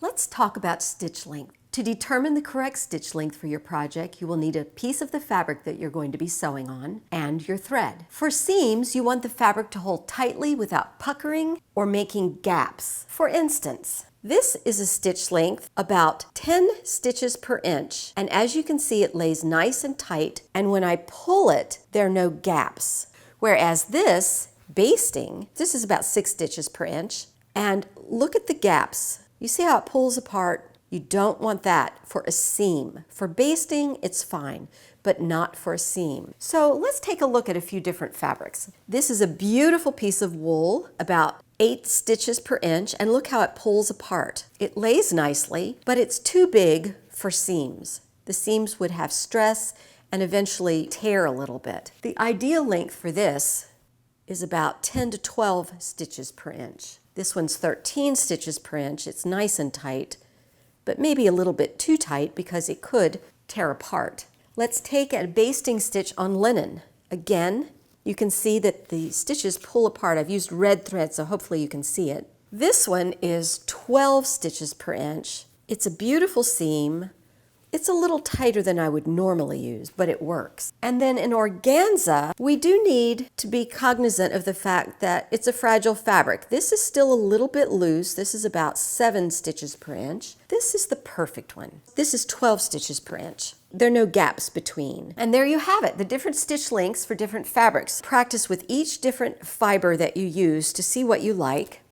Let's talk about stitch length. To determine the correct stitch length for your project, you will need a piece of the fabric that you're going to be sewing on and your thread. For seams, you want the fabric to hold tightly without puckering or making gaps. For instance, this is a stitch length about 10 stitches per inch, and as you can see, it lays nice and tight, and when I pull it, there are no gaps. Whereas this, basting, this is about 6 stitches per inch, and look at the gaps. You see how it pulls apart? You don't want that for a seam. For basting, it's fine, but not for a seam. So let's take a look at a few different fabrics. This is a beautiful piece of wool, about 8 stitches per inch, and look how it pulls apart. It lays nicely, but it's too big for seams. The seams would have stress and eventually tear a little bit. The ideal length for this is about 10 to 12 stitches per inch. This one's 13 stitches per inch. It's nice and tight, but maybe a little bit too tight because it could tear apart. Let's take a basting stitch on linen. Again, you can see that the stitches pull apart. I've used red thread, so hopefully you can see it. This one is 12 stitches per inch. It's a beautiful seam. It's a little tighter than I would normally use, but it works. And then in organza, we do need to be cognizant of the fact that it's a fragile fabric. This is still a little bit loose. This is about 7 stitches per inch. This is the perfect one. This is 12 stitches per inch. There are no gaps between. And there you have it, the different stitch lengths for different fabrics. Practice with each different fiber that you use to see what you like.